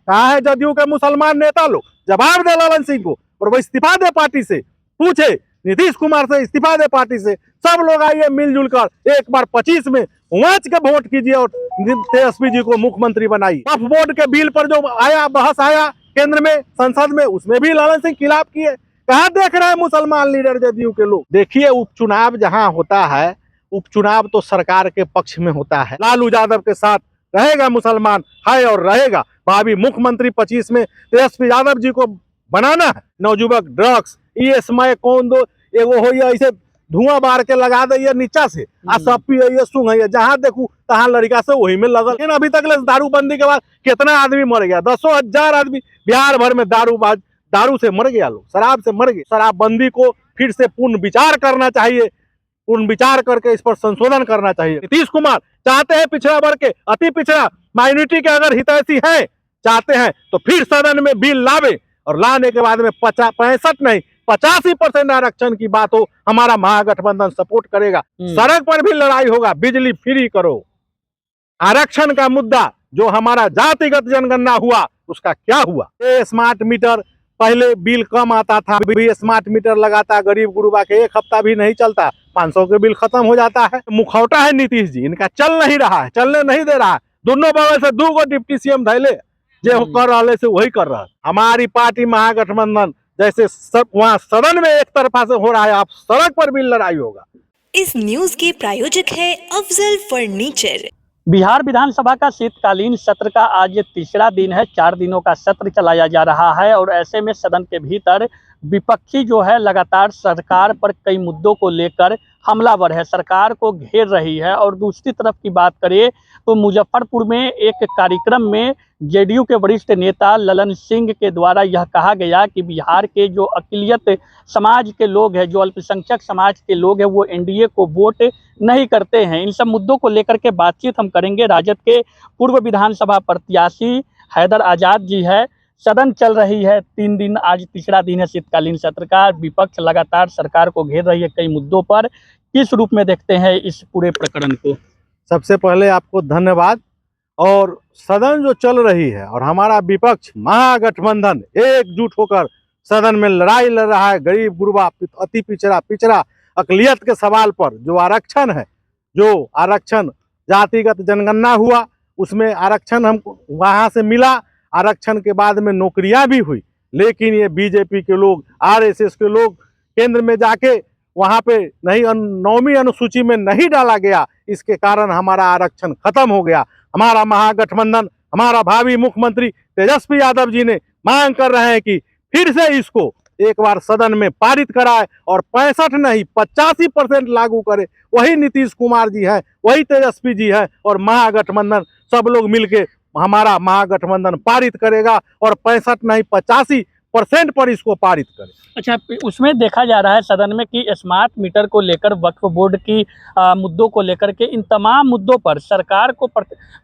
कहा है जदयू के मुसलमान नेता लोग? जवाब दे ललन सिंह को, और वो इस्तीफा दे पार्टी से, पूछे नीतीश कुमार से इस्तीफा दे पार्टी से। सब लोग आइए मिलजुल कर एक बार 25 में उमच के वोट कीजिए और तेजस्वी जी को मुख्यमंत्री बनाइए। वक्फ बोर्ड के बिल पर जो आया बहस आया केंद्र में संसद में, उसमें भी ललन सिंह खिलाफ किए। कहाँ देख रहे हैं मुसलमान लीडर जदयू के लोग? देखिए, उपचुनाव जहां होता है, उपचुनाव तो सरकार के पक्ष में होता है। लालू यादव के साथ रहेगा मुसलमान, है और रहेगा। भावी मुख्यमंत्री 25 में तेजस्वी यादव जी को बनाना है। नवजुवक ड्रग्स ये समय कौन दो एगो हो ऐसे धुआं बार के लगा दे नीचा से आ सब पिए सुंघ जहां देखू तहां लड़का से वही में लगल। लेकिन अभी तक दारूबंदी के बाद कितना आदमी मर गया? 10,000 आदमी बिहार भर में दारू से मर गया, लोग शराब से मर गए। शराबबंदी को फिर से पूर्ण विचार करना चाहिए, पूर्ण विचार करके इस पर संशोधन करना चाहिए। नीतीश कुमार चाहते हैं पिछड़ा वर्ग के, अति पिछड़ा माइनॉरिटी के अगर हितैषी हैं, चाहते हैं तो फिर सदन में बिल लावे और लाने के बाद में 65 नहीं 85% आरक्षण की बात हो, हमारा महागठबंधन सपोर्ट करेगा। सड़क पर भी लड़ाई होगा, बिजली फ्री करो। आरक्षण का मुद्दा जो हमारा जातिगत जनगणना हुआ उसका क्या हुआ? ये स्मार्ट मीटर पहले बिल कम आता था, भी स्मार्ट मीटर लगाता, गरीब गुरुबा के एक हफ्ता भी नहीं चलता, 500 के बिल खत्म हो जाता है। मुखौटा है नीतीश जी, इनका चल नहीं रहा है, चलने नहीं दे रहा है। दोनों बगल से 2 डिप्टी सीएम धैले जो कर रहे से वही कर रहा है। हमारी पार्टी महागठबंधन जैसे वहाँ सदन में एक तरफा से हो रहा है, आप सड़क पर भी लड़ाई होगा। इस न्यूज के प्रायोजक है अफजल फर्नीचर। बिहार विधानसभा का शीतकालीन सत्र का आज ये तीसरा दिन है। 4 दिनों का सत्र चलाया जा रहा है और ऐसे में सदन के भीतर विपक्षी जो है लगातार सरकार पर कई मुद्दों को लेकर हमलावर है, सरकार को घेर रही है। और दूसरी तरफ की बात करें तो मुजफ्फरपुर में एक कार्यक्रम में जेडीयू के वरिष्ठ नेता ललन सिंह के द्वारा यह कहा गया कि बिहार के जो अक़लियत समाज के लोग हैं, जो अल्पसंख्यक समाज के लोग हैं, वो एनडीए को वोट नहीं करते हैं। इन सब मुद्दों को लेकर के बातचीत हम करेंगे। राजद के पूर्व विधानसभा प्रत्याशी हैदर आज़ाद जी है। सदन चल रही है 3 दिन, आज तीसरा दिन है शीतकालीन सत्र का। विपक्ष लगातार सरकार को घेर रही है कई मुद्दों पर। किस रूप में देखते हैं इस पूरे प्रकरण को? सबसे पहले आपको धन्यवाद। और सदन जो चल रही है और हमारा विपक्ष महागठबंधन एकजुट होकर सदन में लड़ाई लड़ रहा है गरीब गुरबा अति पिछड़ा अक़लियत के सवाल पर। जो आरक्षण जातिगत जनगणना हुआ उसमें आरक्षण हमको वहां से मिला, आरक्षण के बाद में नौकरियां भी हुई, लेकिन ये बीजेपी के लोग, आरएसएस के लोग केंद्र में जाके वहां पे नहीं 9वीं अनुसूची में नहीं डाला गया। इसके कारण हमारा आरक्षण खत्म हो गया। हमारा महागठबंधन, हमारा भावी मुख्यमंत्री तेजस्वी यादव जी ने मांग कर रहे हैं कि फिर से इसको एक बार सदन में पारित कराए और 65 नहीं 85% लागू करे। वही नीतीश कुमार जी है, वही तेजस्वी जी है और महागठबंधन सब लोग मिलके हमारा महागठबंधन पारित करेगा और 65 नहीं 85% पर इसको पारित करे। अच्छा, उसमें देखा जा रहा है सदन में कि स्मार्ट मीटर को लेकर, वक्फ बोर्ड की मुद्दों को लेकर के, इन तमाम मुद्दों पर सरकार को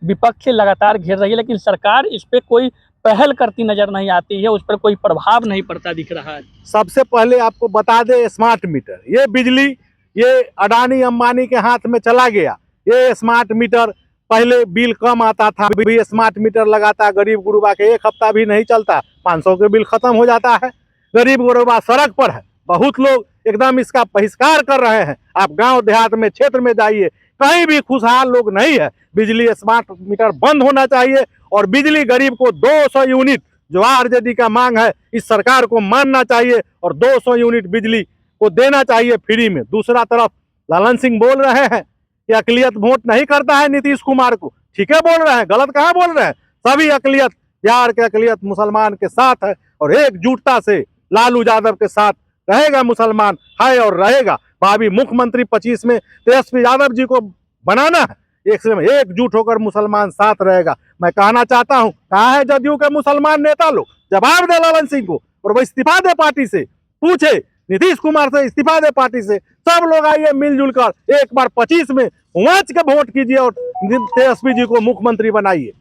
विपक्ष लगातार घेर रही है, लेकिन सरकार इस पर कोई पहल करती नजर नहीं आती है, उस पर कोई प्रभाव नहीं पड़ता दिख रहा है। सबसे पहले आपको बता दें, स्मार्ट मीटर ये बिजली ये अडानी अंबानी के हाथ में चला गया। ये स्मार्ट मीटर पहले बिल कम आता था, भी स्मार्ट मीटर लगाता, गरीब गुरुबा के एक हफ्ता भी नहीं चलता, 500 के बिल खत्म हो जाता है। गरीब गुरुबा सड़क पर है, बहुत लोग एकदम इसका बहिष्कार कर रहे हैं। आप गांव देहात में क्षेत्र में जाइए, कहीं भी खुशहाल लोग नहीं है। बिजली स्मार्ट मीटर बंद होना चाहिए और बिजली गरीब को 200 यूनिट जो आरजेडी का मांग है इस सरकार को मानना चाहिए और 200 यूनिट बिजली को देना चाहिए फ्री में। दूसरा तरफ ललन सिंह बोल रहे हैं कि अक़लियत वोट नहीं करता है नीतीश कुमार को। ठीक है बोल रहे हैं, गलत कहाँ बोल रहे हैं। सभी अक़लियत, बिहार के अक़लियत मुसलमान के साथ है और एकजुटता से लालू यादव के साथ रहेगा मुसलमान, है और रहेगा। भावी मुख्यमंत्री 25 में तेजस्वी यादव जी को बनाना है। एकजुट होकर मुसलमान साथ रहेगा। मैं कहना चाहता हूँ, कहा है जदयू के मुसलमान नेता लोग? जवाब दे ललन सिंह को, और वो इस्तीफा दे पार्टी से, पूछे नीतीश कुमार से इस्तीफा दे पार्टी से। सब लोग आइए मिलजुल कर एक बार 25 में उमच के वोट कीजिए और तेजस्वी जी को मुख्यमंत्री बनाइए,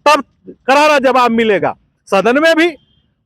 तब करारा जवाब मिलेगा। सदन में भी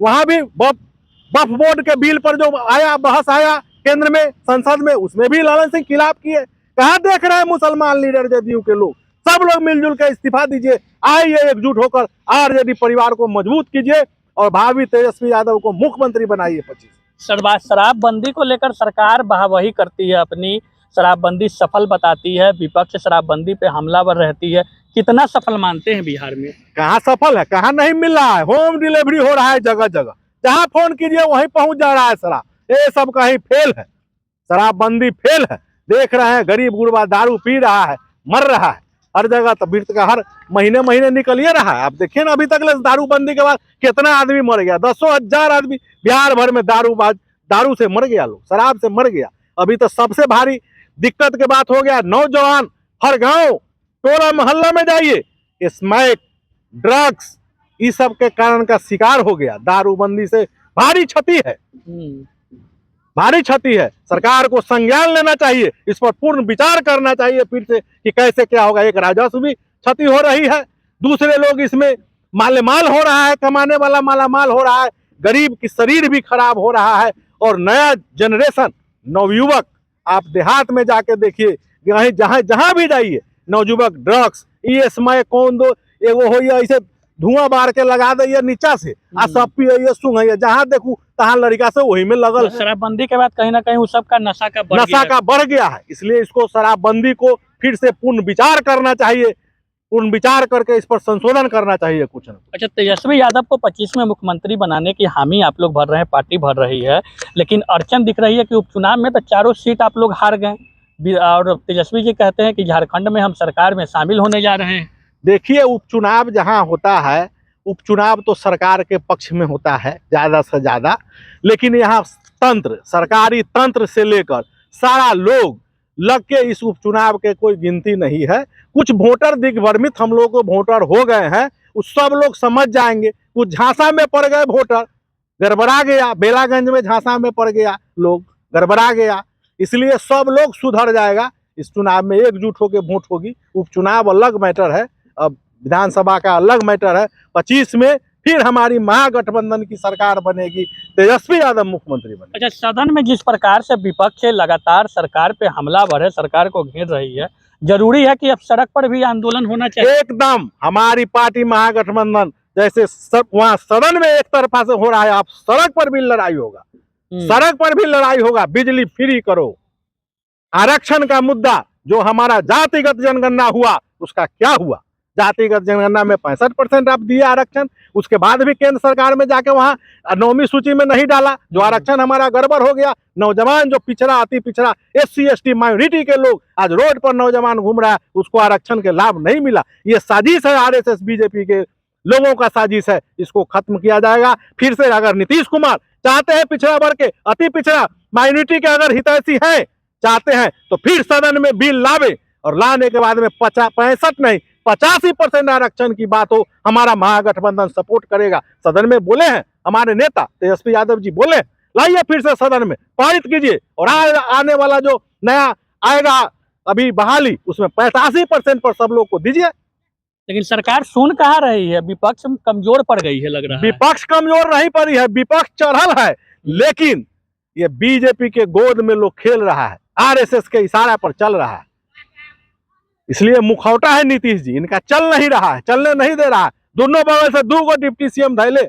वहां भी वक्फ बोर्ड के बिल पर जो आया बहस आया केंद्र में संसद में, उसमें भी ललन सिंह खिलाफ किए। कहाँ देख रहे हैं मुसलमान लीडर जदयू के लोग? सब लोग मिलजुल कर इस्तीफा दीजिए। आइए एकजुट होकर आरजेडी परिवार को मजबूत कीजिए और भावी तेजस्वी यादव को मुख्यमंत्री बनाइए 25। शराबबंदी को लेकर सरकार वाहवाही करती है अपनी, शराबबंदी सफल बताती है, विपक्ष शराबबंदी पे हमलावर रहती है। कितना सफल मानते हैं बिहार में? कहाँ सफल है, कहाँ नहीं मिल रहा है। होम डिलीवरी हो रहा है जगह जगह, जहाँ फोन कीजिए वहीं पहुंच जा रहा है शराब। ये सब कहीं फेल है, शराबबंदी फेल है। देख रहे हैं गरीब गुरबा दारू पी रहा है, मर रहा है हर जगह। तो मृत का हर महीने महीने निकलिए रहा है। आप देखिए ना अभी तक दारूबंदी के बाद कितना आदमी मर गया। 10,000 आदमी बिहार भर में दारू से मर गया, लोग शराब से मर गया। अभी तो सबसे भारी दिक्कत की बात हो गया, नौजवान हर गांव टोला मोहल्ला में जाइए स्मैक ड्रग्स इस सब के कारण का शिकार हो गया। दारूबंदी से भारी क्षति है, भारी क्षति है। सरकार को संज्ञान लेना चाहिए, इस पर पूर्ण विचार करना चाहिए फिर से कि कैसे क्या होगा। एक राजस्व भी क्षति हो रही है, दूसरे लोग इसमें मालेमाल हो रहा है, कमाने वाला मालामाल हो रहा है, गरीब की शरीर भी खराब हो रहा है। और नया जनरेशन नवयुवक, आप देहात में जाके देखिए, जहां भी जाइए नवयुवक ड्रग्स ये समय कौन दो एगो हो ऐसे धुआं बार के लगा दिए नीचा से आ सब पिए सुंघे, जहाँ देखू तहाँ लड़का से वही में लगल। शराबबंदी के बाद कहीं ना कहीं उस सब का नशा का बढ़ गया है। इसलिए इसको शराबबंदी को फिर से पूर्ण विचार करना चाहिए, पूर्ण विचार करके इस पर संशोधन करना चाहिए कुछ न। अच्छा, तेजस्वी यादव को 25 में मुख्यमंत्री बनाने की हामी आप लोग भर रहे हैं, पार्टी भर रही है, लेकिन अड़चन दिख रही है कि उपचुनाव में तो चारों सीट आप लोग हार गए और तेजस्वी जी कहते हैं कि झारखंड में हम सरकार में शामिल होने जा रहे हैं। देखिए उपचुनाव जहां होता है, उपचुनाव तो सरकार के पक्ष में होता है ज़्यादा से ज़्यादा, लेकिन यहाँ तंत्र, सरकारी तंत्र से लेकर सारा लोग लग के इस उपचुनाव के कोई गिनती नहीं है। कुछ वोटर दिग्भ्रमित हम लोग को वोटर हो गए हैं, उस सब लोग समझ जाएंगे। कुछ झांसा में पड़ गए वोटर, गड़बड़ा गया, बेलागंज में झांसा में पड़ गया, लोग गड़बड़ा गया, इसलिए सब लोग सुधर जाएगा। इस चुनाव में एकजुट होकर वोट होगी। उपचुनाव अलग मैटर है, अब विधानसभा का अलग मैटर है। 25 में फिर हमारी महागठबंधन की सरकार बनेगी, तेजस्वी यादव मुख्यमंत्री बनेगी। अच्छा, सदन में जिस प्रकार से विपक्ष लगातार सरकार पे हमलावर है, सरकार को घेर रही है, जरूरी है कि अब सड़क पर भी आंदोलन होना चाहिए। एकदम, हमारी पार्टी महागठबंधन जैसे सब वहाँ सदन में एक तरफा से हो रहा है, आप सड़क पर भी लड़ाई होगा, सड़क पर भी लड़ाई होगा। बिजली फ्री करो, आरक्षण का मुद्दा जो हमारा जातिगत जनगणना हुआ उसका क्या हुआ? जातिगत जनगणना में 65% आप दिए आरक्षण, उसके बाद भी केंद्र सरकार में जाके वहाँ 9वीं सूची में नहीं डाला, जो आरक्षण हमारा गड़बड़ हो गया। नौजवान जो पिछड़ा, अति पिछड़ा, SC ST माइनॉरिटी के लोग आज रोड पर नौजवान घूम रहा है, उसको आरक्षण के लाभ नहीं मिला। ये साजिश है, RSS BJP के लोगों का साजिश है, इसको खत्म किया जाएगा। फिर से अगर नीतीश कुमार चाहते हैं पिछड़ा वर्ग के, अति पिछड़ा, माइनॉरिटी के अगर हितैषी हैं, चाहते हैं तो फिर सदन में बिल लावे और लाने के बाद में 65 नहीं 85% आरक्षण की बात हो, हमारा महागठबंधन सपोर्ट करेगा। सदन में बोले हैं हमारे नेता तेजस्वी यादव जी, बोले लाइए फिर से सदन में पारित कीजिए और आने वाला जो नया आएगा अभी बहाली, उसमें 85% पर सब लोग को दीजिए। लेकिन सरकार सुन कहाँ रही है, विपक्ष कमजोर पड़ गई है लग रहा है। विपक्ष कमजोर नहीं पड़ी है, विपक्ष चढ़ल है, लेकिन ये बीजेपी के गोद में लोग खेल रहा है, RSS के इशारा पर चल रहा है। इसलिए मुखौटा है नीतीश जी, इनका चल नहीं रहा है, चलने नहीं दे रहा है। दोनों बगल से 2 डिप्टी CM धैले,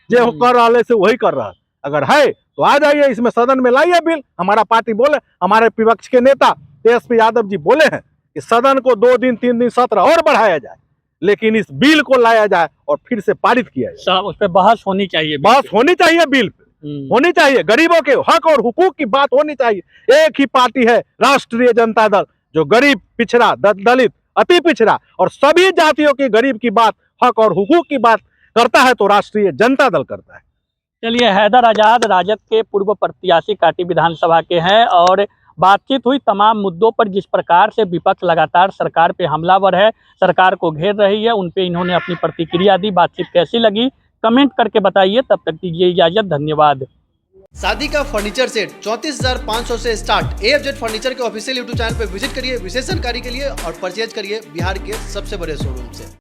जो कर रहा से वही कर रहा है। अगर है तो आ जाइए, इसमें सदन में लाइए बिल। हमारा पार्टी बोले, हमारे विपक्ष के नेता तेजस्वी यादव जी बोले हैं कि सदन को 2 दिन 3 दिन सत्र और बढ़ाया जाए, लेकिन इस बिल को लाया जाए और फिर से पारित किया जाए। उस पर बहस होनी चाहिए, बहस होनी चाहिए, बिल होनी चाहिए, गरीबों के हक और हुकूक की बात होनी चाहिए। एक ही पार्टी है राष्ट्रीय जनता दल, जो गरीब, पिछड़ा, दलित, अति पिछड़ा और सभी जातियों के गरीब की बात, हक और हुकूक की बात करता है तो राष्ट्रीय जनता दल करता है। चलिए, हैदर आजाद राजद के पूर्व प्रत्याशी काटी विधानसभा के हैं और बातचीत हुई तमाम मुद्दों पर। जिस प्रकार से विपक्ष लगातार सरकार पे हमलावर है, सरकार को घेर रही है, उन पे इन्होंने अपनी प्रतिक्रिया दी। बातचीत कैसी लगी कमेंट करके बताइए। तब तक दीजिए इजाजत, धन्यवाद। शादी का फर्नीचर सेट 34,500 से स्टार्ट। AFZ फर्नीचर के ऑफिशियल YouTube चैनल पर विजिट करिए विशेष जानकारी के लिए और परचेज करिए बिहार के सबसे बड़े शोरूम से।